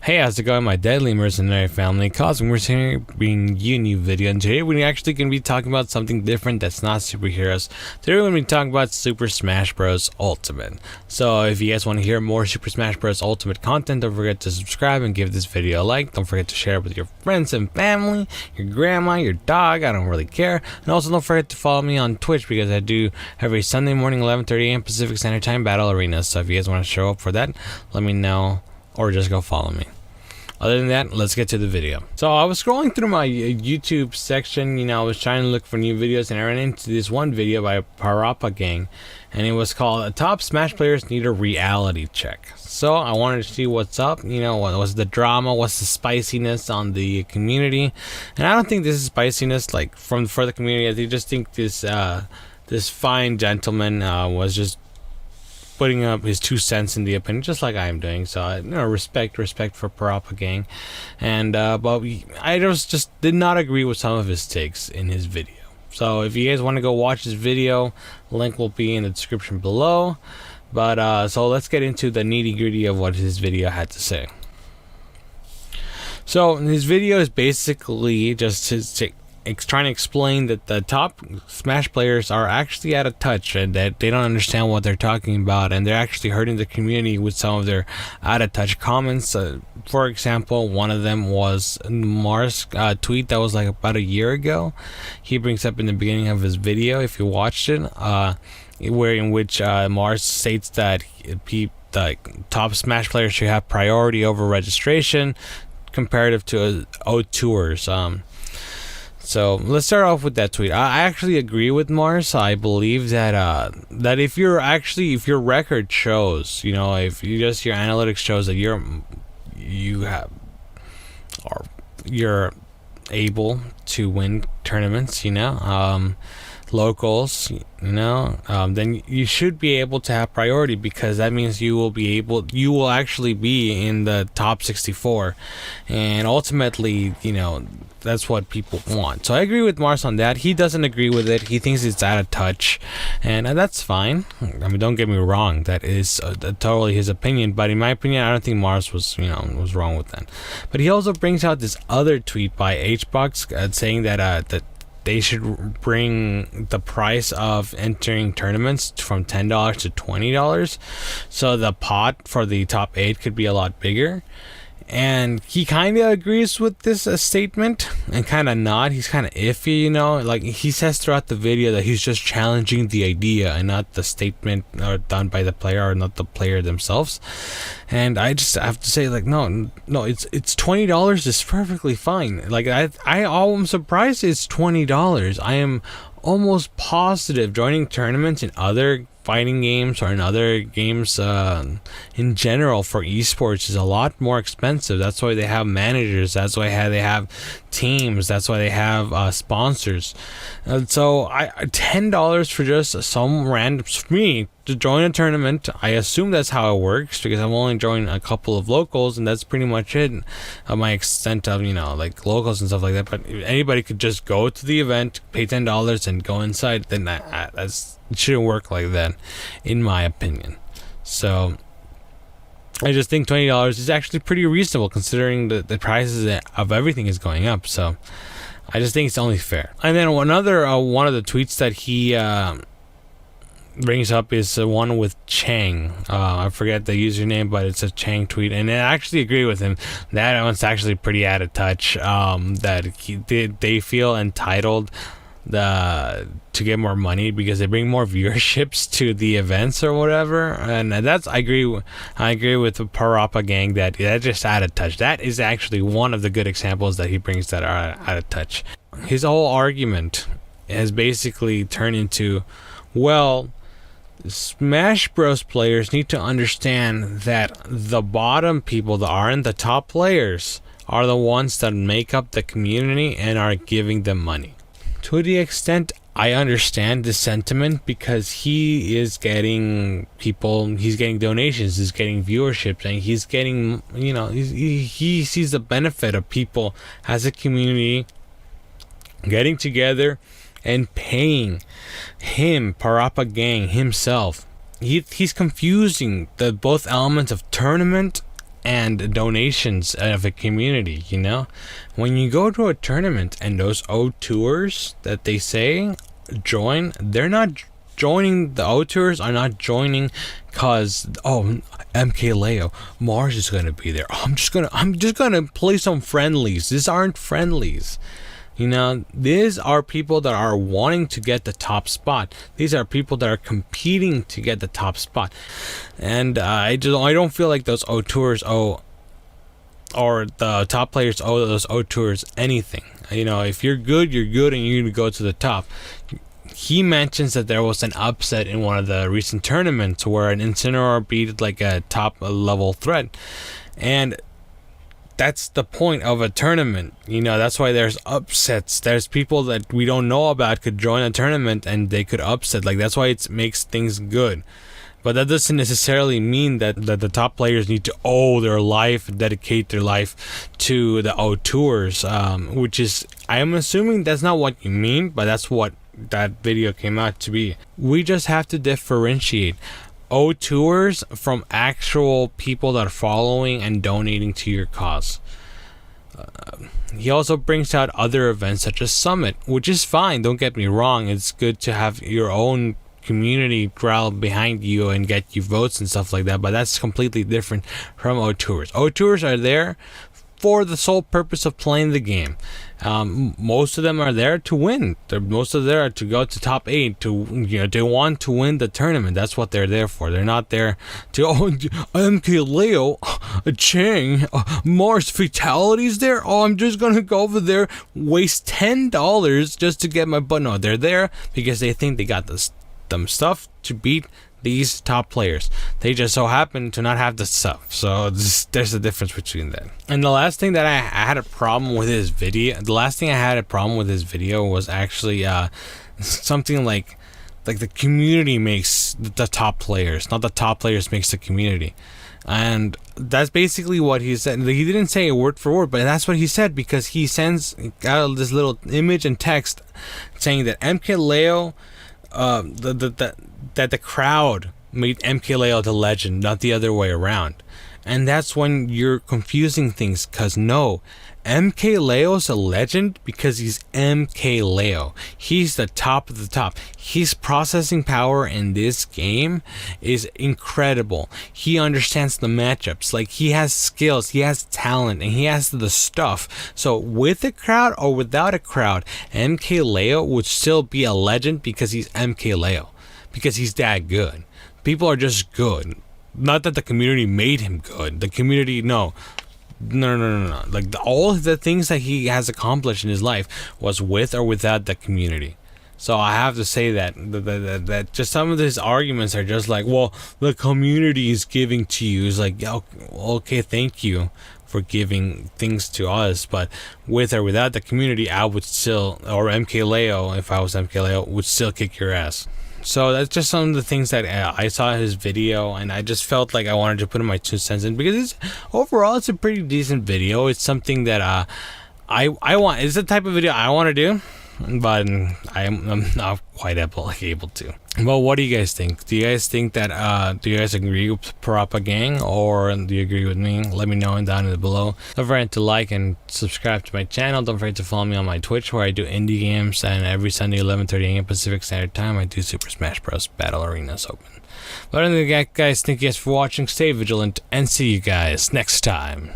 Hey, how's it going, my deadly mercenary family? Cosmic Mercenary bringing you a new video, and today we're actually going to be talking about something different that's not superheroes. Today we're going to be talking about Super Smash Bros. Ultimate. So if you guys want to hear more Super Smash Bros. Ultimate content, don't forget to subscribe and give this video a like. Don't forget to share it with your friends and family, your grandma, your dog, I don't really care. And also don't forget to follow me on Twitch, because I do every Sunday morning 11:30 a.m. Pacific Standard Time Battle Arena. So if you guys want to show up for that, let me know, or just go follow me. Other than that, let's get to the video. So I was scrolling through my YouTube section, I was trying to look for new videos, and I ran into this one video by Parappa Gang, and it was called "Top Smash Players Need a Reality Check." So I wanted to see what's up, what was the drama, what's the spiciness on the community. And I don't think this is spiciness like for the community. I just think this this fine gentleman was just putting up his 2 cents in the opinion, just like I am doing. So respect for Parappa Gang, and but I just did not agree with some of his takes in his video. So if you guys want to go watch this video, link will be in the description below. But so let's get into the nitty-gritty of what his video had to say. So his video is basically just trying to explain that the top Smash players are actually out of touch, and that they don't understand what they're talking about, and they're actually hurting the community with some of their out of touch comments. For example, one of them was Mars' tweet that was like about a year ago. He brings up in the beginning of his video, if you watched it, in which Mars states that the top Smash players should have priority over registration comparative to O2ers. So let's start off with that tweet. I actually agree with Mars. I believe that that if your record shows, if your analytics shows that you're able to win tournaments, locals, then you should be able to have priority, because that means you will actually be in the top 64, and ultimately, that's what people want. So I agree with Mars on that. He doesn't agree with it. He thinks it's out of touch, and that's fine. I mean, don't get me wrong. That is totally his opinion. But in my opinion, I don't think Mars was wrong with that. But he also brings out this other tweet by HBox saying that they should bring the price of entering tournaments from $10 to $20, so the pot for the top 8 could be a lot bigger. And he kind of agrees with this statement, and kind of not. He's kind of iffy, like he says throughout the video that he's just challenging the idea and not the statement done by the player, or not the player themselves. And I just have to say, like, no, it's $20 is perfectly fine. Like I'm surprised it's $20. I am almost positive joining tournaments in other fighting games or in other games in general for esports is a lot more expensive. That's why they have managers, that's why they have teams, that's why they have sponsors. So $10 for just some random me to join a tournament, I assume that's how it works, because I'm only joining a couple of locals, and that's pretty much it, my extent of like locals and stuff like that. But if anybody could just go to the event, pay $10 and go inside, then it shouldn't work like that, in my opinion. So I just think $20 is actually pretty reasonable, considering the prices of everything is going up. So I just think it's only fair. And then one of the tweets that he brings up is one with Chang. I forget the username, but it's a Chang tweet, and I actually agree with him. That one's actually pretty out of touch. That they feel entitled to get more money because they bring more viewerships to the events or whatever, and that's I agree with the Parappa Gang that that's just out of touch. That is actually one of the good examples that he brings that are out of touch. His whole argument has basically turned into, well, Smash Bros players need to understand that the bottom people that aren't the top players are the ones that make up the community and are giving them money. To the extent I understand this sentiment, because he is getting he's getting donations, he's getting viewership, and he's getting, he sees the benefit of people as a community getting together and paying him, Parappa Gang himself. He's confusing the both elements of tournament and donations of a community, you know? When you go to a tournament and those O2ers that they say join, they're not joining. The O2ers are not joining cause MKLeo, Mars is gonna be there. I'm just gonna play some friendlies. These aren't friendlies. You know, these are people that are wanting to get the top spot. These are people that are competing to get the top spot. And I don't feel like those O2ers or the top players owe those O2ers anything. You know, if you're good, and you're going to go to the top. He mentions that there was an upset in one of the recent tournaments where an Incineroar beat like a top level threat. And that's the point of a tournament. You know, that's why there's upsets. There's people that we don't know about could join a tournament and they could upset. Like, that's why it makes things good. But that doesn't necessarily mean that the top players need to owe their life, dedicate their life to the O2ers, which is, I'm assuming that's not what you mean, but that's what that video came out to be. We just have to differentiate O2ers from actual people that are following and donating to your cause. He also brings out other events such as Summit, which is fine, don't get me wrong. It's good to have your own community crowd behind you and get you votes and stuff like that, but that's completely different from O2ers. O2ers are there for the sole purpose of playing the game. Most of them are there to win. Most of them are to go to top 8. They want to win the tournament. That's what they're there for. They're not there to MKLeo, Chang, Mars Fatalities there. I'm just gonna go over there, waste $10 just to get my butt. No, they're there because they think they got them stuff to beat these top players. They just so happen to not have the stuff. So there's a difference between that. And the last thing that I had a problem with his video, was actually something like the community makes the top players, not the top players makes the community. And that's basically what he said. He didn't say it word for word, but that's what he said, because he sends out this little image and text saying that MKLeo, that the crowd made MKLeo the legend, not the other way around. And that's when you're confusing things, because no, MKLeo's a legend because he's MKLeo. He's the top of the top. His processing power in this game is incredible. He understands the matchups. Like, he has skills, he has talent, and he has the stuff. So with a crowd or without a crowd, MKLeo would still be a legend because he's MKLeo. Because he's that good. People are just good. Not that the community made him good. The community, no. Like, all the things that he has accomplished in his life was with or without the community. So I have to say that just some of his arguments are just like, well, the community is giving to you. It's like, okay, thank you for giving things to us, but with or without the community, I would still, or MKLeo, if I was MKLeo, would still kick your ass. So that's just some of the things that I saw in his video, and I just felt like I wanted to put in my 2 cents in, because overall it's a pretty decent video. It's something that I want. It's the type of video I want to do, but I'm not quite able to. Well, what do you guys think? Do you guys think that do you guys agree with Parappa Gang, or do you agree with me? Let me know down below. Don't forget to like and subscribe to my channel. Don't forget to follow me on my Twitch, where I do indie games, and every Sunday 11:30 a.m. Pacific Standard Time I do Super Smash Bros. Battle Arenas Open. But other than that, guys, thank you guys for watching. Stay vigilant, and see you guys next time.